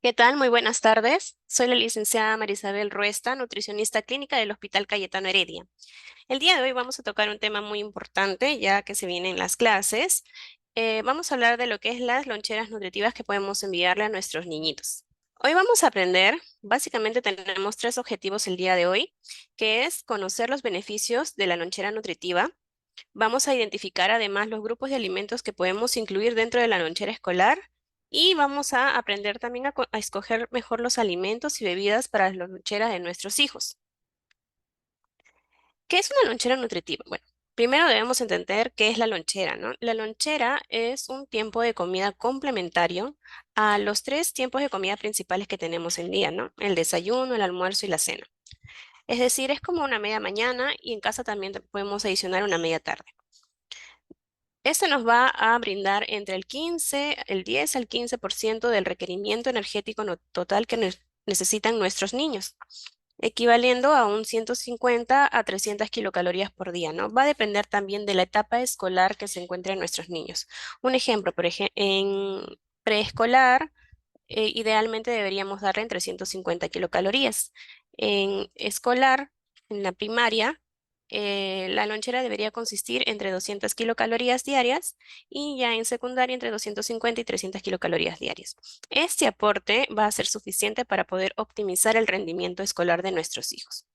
¿Qué tal? Muy buenas tardes. Soy la licenciada Marisabel Ruesta, nutricionista clínica del Hospital Cayetano Heredia. El día de hoy vamos a tocar un tema muy importante, ya que se vienen las clases. Vamos a hablar de lo que es las loncheras nutritivas que podemos enviarle a nuestros niñitos. Hoy vamos a aprender, básicamente tenemos tres objetivos el día de hoy, que es conocer los beneficios de la lonchera nutritiva. Vamos a identificar además los grupos de alimentos que podemos incluir dentro de la lonchera escolar y vamos a aprender también a escoger mejor los alimentos y bebidas para las loncheras de nuestros hijos. ¿Qué es una lonchera nutritiva? Bueno, primero debemos entender qué es la lonchera, ¿no? La lonchera es un tiempo de comida complementario a los tres tiempos de comida principales que tenemos en día, ¿no? El desayuno, el almuerzo y la cena. Es decir, es como una media mañana y en casa también podemos adicionar una media tarde. Esto nos va a brindar entre el 10 al 15% del requerimiento energético total que necesitan nuestros niños, equivaliendo a un 150 a 300 kilocalorías por día, ¿no? Va a depender también de la etapa escolar que se encuentren nuestros niños. Un ejemplo, por ejemplo, en preescolar, idealmente deberíamos darle entre 150 kilocalorías. En escolar, en la primaria, la lonchera debería consistir entre 200 kilocalorías diarias y ya en secundaria entre 250 y 300 kilocalorías diarias. Este aporte va a ser suficiente para poder optimizar el rendimiento escolar de nuestros hijos.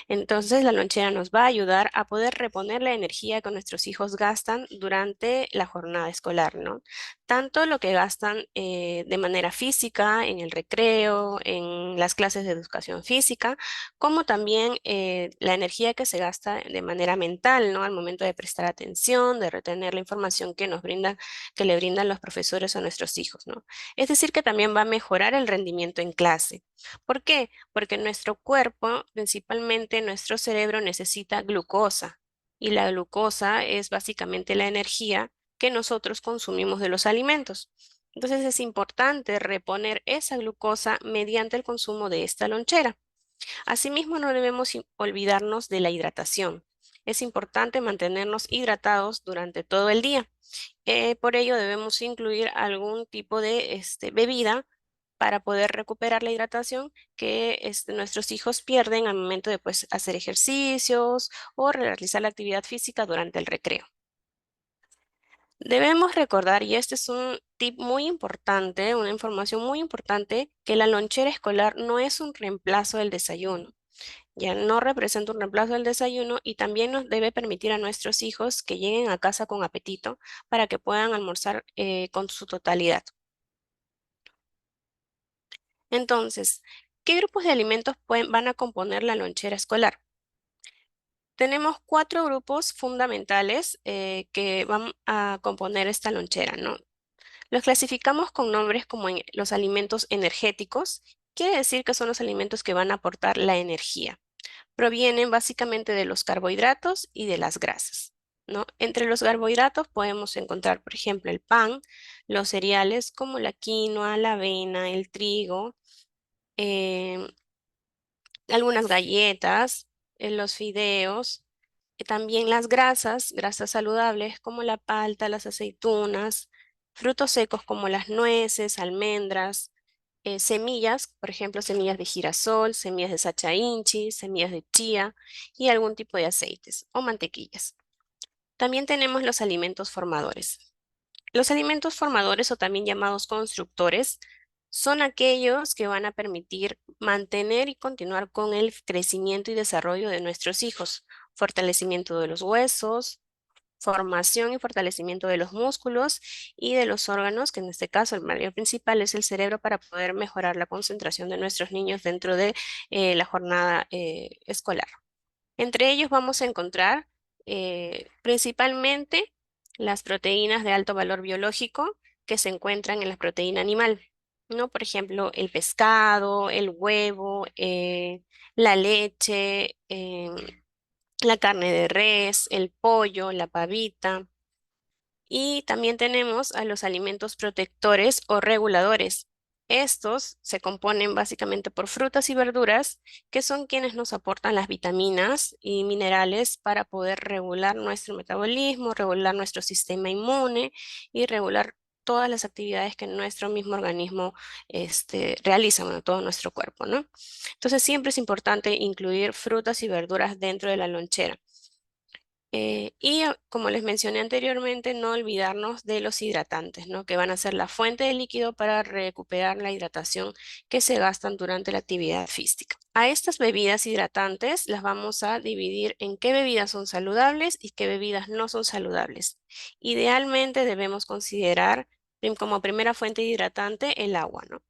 Entonces, la lonchera nos va a ayudar a poder reponer la energía que nuestros hijos gastan durante la jornada escolar, ¿no? Tanto lo que gastan de manera física, en el recreo, en las clases de educación física, como también la energía que se gasta de manera mental, ¿no? Al momento de prestar atención, de retener la información que nos brindan, que le brindan los profesores a nuestros hijos, ¿no? Es decir, que también va a mejorar el rendimiento en clase. ¿Por qué? Porque nuestro cuerpo, principalmente nuestro cerebro, necesita glucosa y la glucosa es básicamente la energía que nosotros consumimos de los alimentos. Entonces es importante reponer esa glucosa mediante el consumo de esta lonchera. Asimismo, no debemos olvidarnos de la hidratación. Es importante mantenernos hidratados durante todo el día. Por ello, debemos incluir algún tipo de bebida para poder recuperar la hidratación que nuestros hijos pierden al momento de pues, hacer ejercicios o realizar la actividad física durante el recreo. Debemos recordar, y este es un tip muy importante, una información muy importante, que la lonchera escolar no es un reemplazo del desayuno. Ya no representa un reemplazo del desayuno y también nos debe permitir a nuestros hijos que lleguen a casa con apetito para que puedan almorzar con su totalidad. Entonces, ¿qué grupos de alimentos van a componer la lonchera escolar? Tenemos cuatro grupos fundamentales que van a componer esta lonchera, ¿no? Los clasificamos con nombres como los alimentos energéticos. Quiere decir que son los alimentos que van a aportar la energía. Provienen básicamente de los carbohidratos y de las grasas, ¿no? Entre los carbohidratos podemos encontrar, por ejemplo, el pan, los cereales como la quinoa, la avena, el trigo, em, algunas galletas, los fideos, también las grasas, grasas saludables como la palta, las aceitunas, frutos secos como las nueces, almendras, semillas, por ejemplo, semillas de girasol, semillas de sacha inchi, semillas de chía y algún tipo de aceites o mantequillas. También tenemos los alimentos formadores. Los alimentos formadores o también llamados constructores son aquellos que van a permitir mantener y continuar con el crecimiento y desarrollo de nuestros hijos, fortalecimiento de los huesos, formación y fortalecimiento de los músculos y de los órganos, que en este caso el mayor principal es el cerebro para poder mejorar la concentración de nuestros niños dentro de la jornada escolar. Entre ellos vamos a encontrar principalmente las proteínas de alto valor biológico que se encuentran en la proteína animal, ¿no? Por ejemplo, el pescado, el huevo, la leche, la carne de res, el pollo, la pavita. Y también tenemos a los alimentos protectores o reguladores. Estos se componen básicamente por frutas y verduras, que son quienes nos aportan las vitaminas y minerales para poder regular nuestro metabolismo, regular nuestro sistema inmune y regular todas las actividades que nuestro mismo organismo realiza, bueno, todo nuestro cuerpo, ¿no? Entonces siempre es importante incluir frutas y verduras dentro de la lonchera. Como les mencioné anteriormente, no olvidarnos de los hidratantes, ¿no? Que van a ser la fuente de líquido para recuperar la hidratación que se gastan durante la actividad física. A estas bebidas hidratantes las vamos a dividir en qué bebidas son saludables y qué bebidas no son saludables. Idealmente debemos considerar como primera fuente hidratante el agua, ¿no?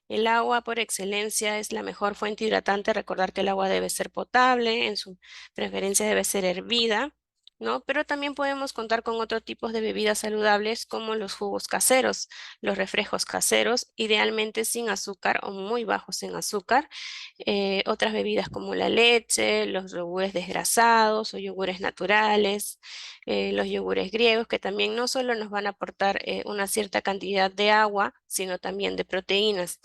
El agua por excelencia es la mejor fuente hidratante. Recordar que el agua debe ser potable, en su preferencia debe ser hervida, ¿no? Pero también podemos contar con otros tipos de bebidas saludables como los jugos caseros, los refrescos caseros, idealmente sin azúcar o muy bajos en azúcar. Otras bebidas como la leche, los yogures desgrasados o yogures naturales, los yogures griegos, que también no solo nos van a aportar una cierta cantidad de agua, sino también de proteínas.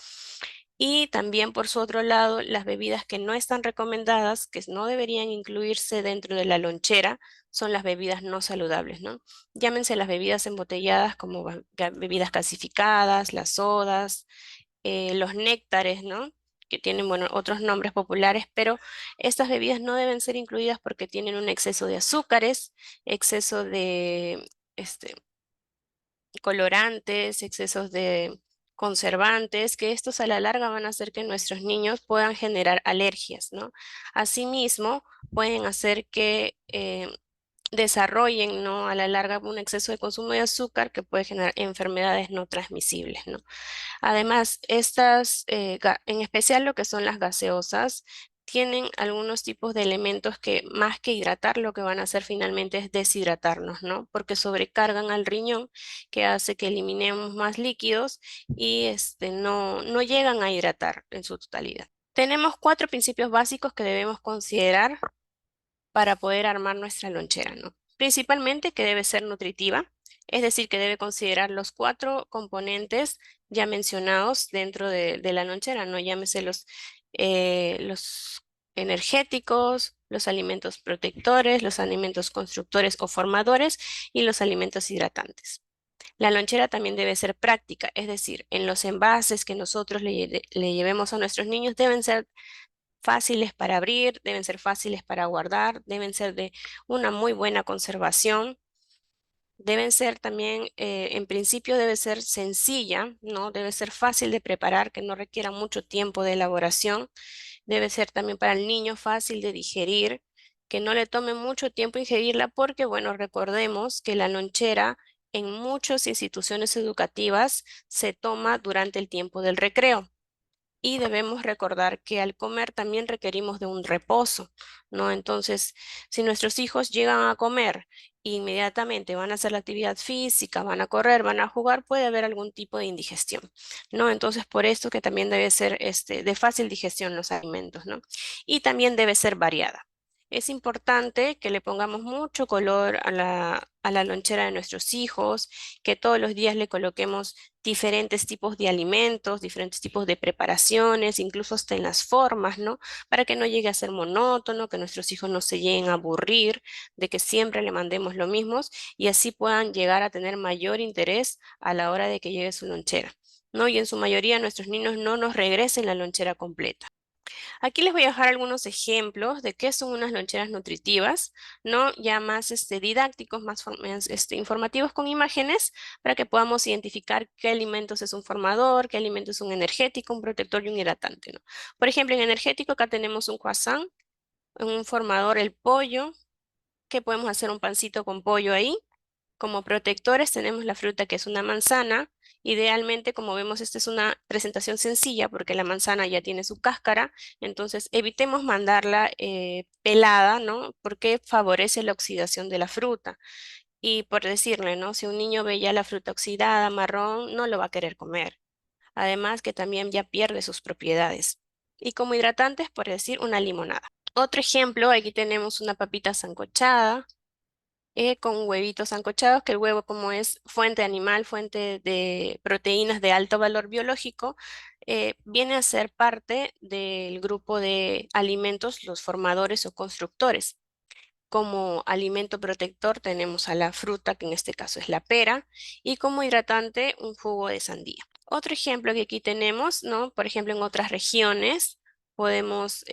Y también por su otro lado, las bebidas que no están recomendadas, que no deberían incluirse dentro de la lonchera, son las bebidas no saludables, ¿no? Llámense las bebidas embotelladas como bebidas gasificadas, las sodas, los néctares, ¿no? Que tienen, bueno, otros nombres populares, pero estas bebidas no deben ser incluidas porque tienen un exceso de azúcares, exceso de colorantes, excesos de conservantes, que estos a la larga van a hacer que nuestros niños puedan generar alergias, ¿no? Asimismo, pueden hacer que desarrollen, ¿no? A la larga un exceso de consumo de azúcar que puede generar enfermedades no transmisibles, ¿no? Además, en especial lo que son las gaseosas, tienen algunos tipos de elementos que más que hidratar, lo que van a hacer finalmente es deshidratarnos, ¿no? Porque sobrecargan al riñón, que hace que eliminemos más líquidos y no llegan a hidratar en su totalidad. Tenemos cuatro principios básicos que debemos considerar para poder armar nuestra lonchera, ¿no? Principalmente que debe ser nutritiva, es decir, que debe considerar los cuatro componentes ya mencionados dentro de la lonchera, ¿no? Llámese los energéticos, los alimentos protectores, los alimentos constructores o formadores y los alimentos hidratantes. La lonchera también debe ser práctica, es decir, en los envases que nosotros le llevemos a nuestros niños deben ser fáciles para abrir, deben ser fáciles para guardar, deben ser de una muy buena conservación, deben ser también, en principio debe ser sencilla, ¿no? Debe ser fácil de preparar, que no requiera mucho tiempo de elaboración, debe ser también para el niño fácil de digerir, que no le tome mucho tiempo ingerirla porque, bueno, recordemos que la lonchera en muchas instituciones educativas se toma durante el tiempo del recreo. Y debemos recordar que al comer también requerimos de un reposo, ¿no? Entonces, si nuestros hijos llegan a comer e inmediatamente van a hacer la actividad física, van a correr, van a jugar, puede haber algún tipo de indigestión, ¿no? Entonces, por esto que también debe ser de fácil digestión los alimentos, ¿no? Y también debe ser variada. Es importante que le pongamos mucho color a la lonchera de nuestros hijos, que todos los días le coloquemos diferentes tipos de alimentos, diferentes tipos de preparaciones, incluso hasta en las formas, ¿no? Para que no llegue a ser monótono, que nuestros hijos no se lleguen a aburrir, de que siempre le mandemos lo mismo y así puedan llegar a tener mayor interés a la hora de que llegue su lonchera, ¿no? Y en su mayoría nuestros niños no nos regresen la lonchera completa. Aquí les voy a dejar algunos ejemplos de qué son unas loncheras nutritivas, ¿no? Ya más didácticos, más informativos con imágenes para que podamos identificar qué alimentos es un formador, qué alimentos es un energético, un protector y un hidratante, ¿no? Por ejemplo, en energético acá tenemos un croissant, en un formador el pollo, que podemos hacer un pancito con pollo ahí. Como protectores tenemos la fruta que es una manzana. Idealmente, como vemos, esta es una presentación sencilla porque la manzana ya tiene su cáscara, entonces evitemos mandarla pelada, ¿no? Porque favorece la oxidación de la fruta. Y por decirle, ¿no? Si un niño ve ya la fruta oxidada, marrón, no lo va a querer comer. Además que también ya pierde sus propiedades. Y como hidratantes, por decir, una limonada. Otro ejemplo, aquí tenemos una papita sancochada con huevitos sancochados, que el huevo como es fuente animal, fuente de proteínas de alto valor biológico, viene a ser parte del grupo de alimentos, los formadores o constructores. Como alimento protector tenemos a la fruta, que en este caso es la pera, y como hidratante un jugo de sandía. Otro ejemplo que aquí tenemos, ¿no? Por ejemplo, en otras regiones podemos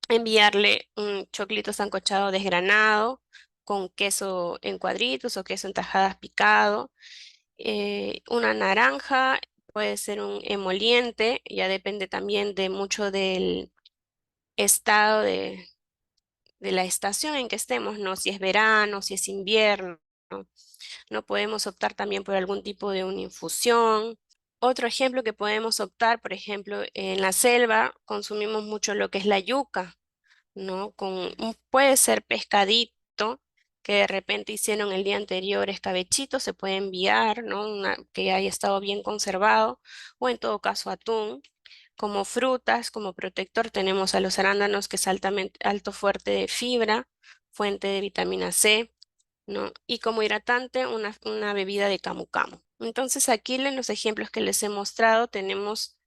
enviarle un choclito sancochado desgranado con queso en cuadritos o queso en tajadas picado, una naranja, puede ser un emoliente, ya depende también de mucho del estado de la estación en que estemos, ¿no? Si es verano, si es invierno, ¿no? No podemos optar también por algún tipo de una infusión. Otro ejemplo que podemos optar, por ejemplo, en la selva consumimos mucho lo que es la yuca, ¿no? Puede ser pescadito que de repente hicieron el día anterior, escabechito, se puede enviar, ¿no? Que haya estado bien conservado, o en todo caso atún. Como frutas, como protector, tenemos a los arándanos, que es alto fuerte de fibra, fuente de vitamina C, ¿no? Y como hidratante, una bebida de camu camu. Entonces, aquí en los ejemplos que les he mostrado, tenemos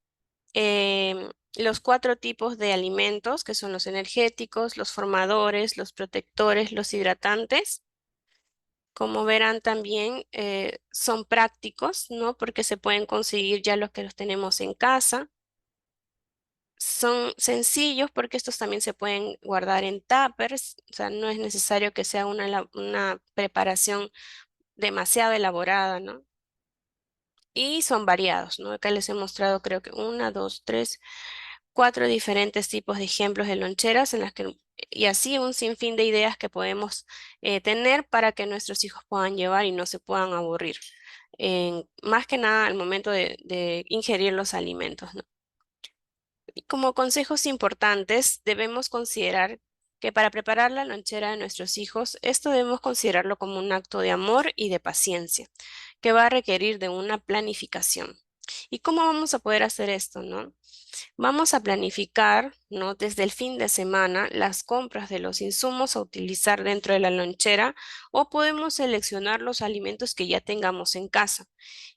los cuatro tipos de alimentos, que son los energéticos, los formadores, los protectores, los hidratantes. Como verán también son prácticos, ¿no? Porque se pueden conseguir ya los que los tenemos en casa. Son sencillos porque estos también se pueden guardar en tuppers, o sea, no es necesario que sea una preparación demasiado elaborada, ¿no? Y son variados, ¿no? Acá les he mostrado creo que una, dos, tres, cuatro diferentes tipos de ejemplos de loncheras en las que, y así un sinfín de ideas que podemos tener para que nuestros hijos puedan llevar y no se puedan aburrir. Más que nada al momento de ingerir los alimentos, ¿no? Y como consejos importantes, debemos considerar que para preparar la lonchera de nuestros hijos, esto debemos considerarlo como un acto de amor y de paciencia, que va a requerir de una planificación. ¿Y cómo vamos a poder hacer esto, no? Vamos a planificar, ¿no? Desde el fin de semana las compras de los insumos a utilizar dentro de la lonchera, o podemos seleccionar los alimentos que ya tengamos en casa,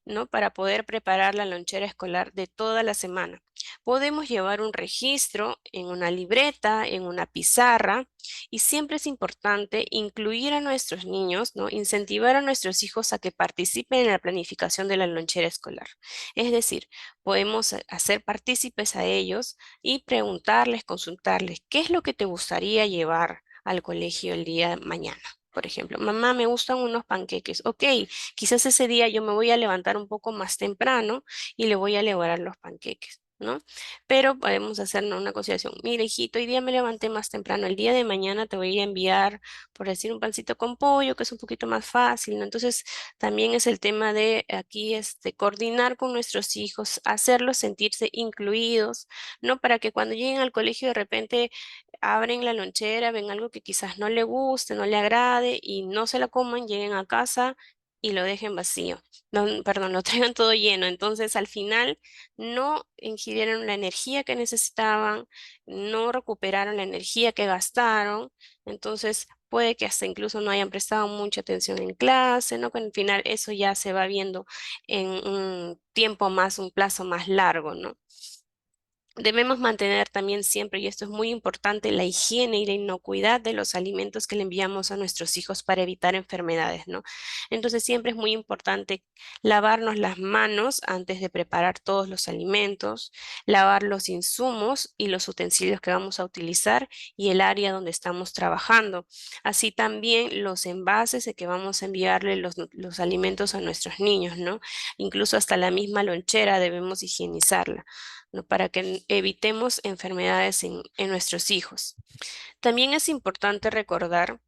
¿no? Para poder preparar la lonchera escolar de toda la semana. Podemos llevar un registro en una libreta, en una pizarra, y siempre es importante incluir a nuestros niños, ¿no? Incentivar a nuestros hijos a que participen en la planificación de la lonchera escolar. Es decir, podemos hacer partícipes a ellos y preguntarles, consultarles, ¿qué es lo que te gustaría llevar al colegio el día de mañana? Por ejemplo, mamá, me gustan unos panqueques. Ok, quizás ese día yo me voy a levantar un poco más temprano y le voy a elaborar los panqueques, ¿no? Pero podemos hacer, ¿no?, una consideración. Mira, hijito, hoy día me levanté más temprano. El día de mañana te voy a enviar, por decir, un pancito con pollo, que es un poquito más fácil, ¿no? Entonces, también es el tema de aquí, coordinar con nuestros hijos, hacerlos sentirse incluidos, ¿no? Para que cuando lleguen al colegio de repente abren la lonchera, ven algo que quizás no le guste, no le agrade y no se la coman, lleguen a casa y lo dejen vacío. No, perdón, lo traigan todo lleno. Entonces, al final, no ingirieron la energía que necesitaban, no recuperaron la energía que gastaron. Entonces, puede que hasta incluso no hayan prestado mucha atención en clase, ¿no? Que al final eso ya se va viendo en un tiempo más, un plazo más largo, ¿no? Debemos mantener también siempre, y esto es muy importante, la higiene y la inocuidad de los alimentos que le enviamos a nuestros hijos para evitar enfermedades, ¿no? Entonces siempre es muy importante lavarnos las manos antes de preparar todos los alimentos, lavar los insumos y los utensilios que vamos a utilizar y el área donde estamos trabajando. Así también los envases de que vamos a enviarle los alimentos a nuestros niños, ¿no? Incluso hasta la misma lonchera debemos higienizarla, ¿no? Para que evitemos enfermedades en nuestros hijos. También es importante recordar,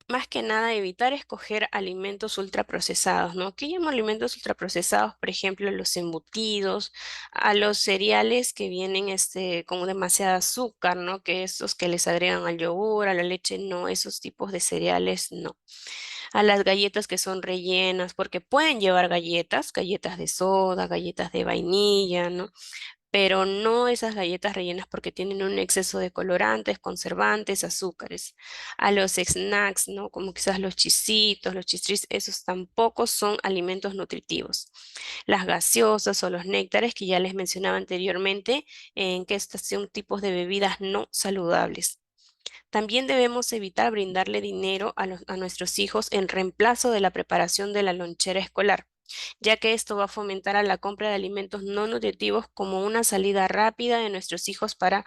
más que nada, evitar escoger alimentos ultraprocesados, ¿no? ¿Qué llamo alimentos ultraprocesados? Por ejemplo, los embutidos, a los cereales que vienen con demasiada azúcar, ¿no? Que estos que les agregan al yogur, a la leche, no, esos tipos de cereales, no. A las galletas que son rellenas, porque pueden llevar galletas de soda, galletas de vainilla, ¿no? Pero no esas galletas rellenas porque tienen un exceso de colorantes, conservantes, azúcares. A los snacks, ¿no? Como quizás los chisitos, los chistris, esos tampoco son alimentos nutritivos. Las gaseosas o los néctares que ya les mencionaba anteriormente, en que estos son tipos de bebidas no saludables. También debemos evitar brindarle dinero a nuestros hijos en reemplazo de la preparación de la lonchera escolar, ya que esto va a fomentar a la compra de alimentos no nutritivos como una salida rápida de nuestros hijos para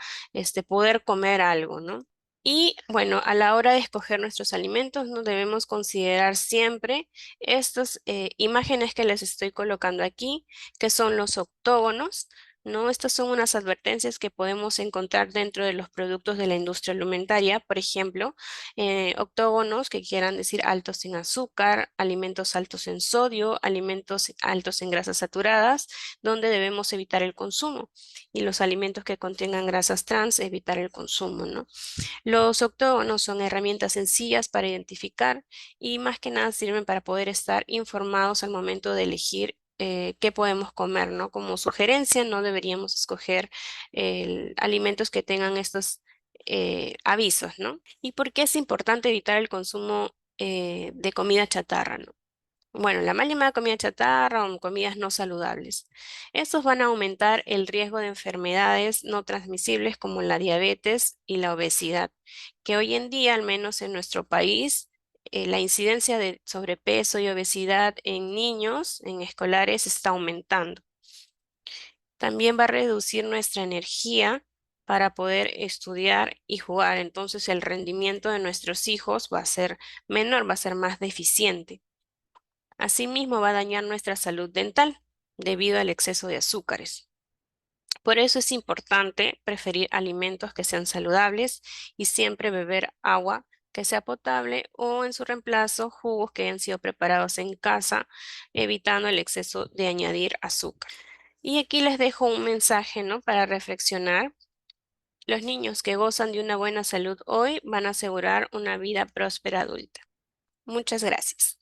poder comer algo, ¿no? Y bueno, a la hora de escoger nuestros alimentos, no debemos considerar siempre estas imágenes que les estoy colocando aquí, que son los octógonos, ¿no? Estas son unas advertencias que podemos encontrar dentro de los productos de la industria alimentaria, por ejemplo, octógonos que quieran decir altos en azúcar, alimentos altos en sodio, alimentos altos en grasas saturadas, donde debemos evitar el consumo, y los alimentos que contengan grasas trans, evitar el consumo, ¿no? Los octógonos son herramientas sencillas para identificar y más que nada sirven para poder estar informados al momento de elegir qué podemos comer, ¿no? Como sugerencia, no deberíamos escoger alimentos que tengan estos avisos, ¿no? ¿Y por qué es importante evitar el consumo de comida chatarra, ¿no? Bueno, la mal llamada comida chatarra o comidas no saludables. Estos van a aumentar el riesgo de enfermedades no transmisibles como la diabetes y la obesidad, que hoy en día, al menos en nuestro país, la incidencia de sobrepeso y obesidad en niños, en escolares, está aumentando. También va a reducir nuestra energía para poder estudiar y jugar. Entonces, el rendimiento de nuestros hijos va a ser menor, va a ser más deficiente. Asimismo, va a dañar nuestra salud dental debido al exceso de azúcares. Por eso es importante preferir alimentos que sean saludables y siempre beber agua que sea potable o en su reemplazo jugos que hayan sido preparados en casa, evitando el exceso de añadir azúcar. Y aquí les dejo un mensaje, ¿no? Para reflexionar. Los niños que gozan de una buena salud hoy van a asegurar una vida próspera adulta. Muchas gracias.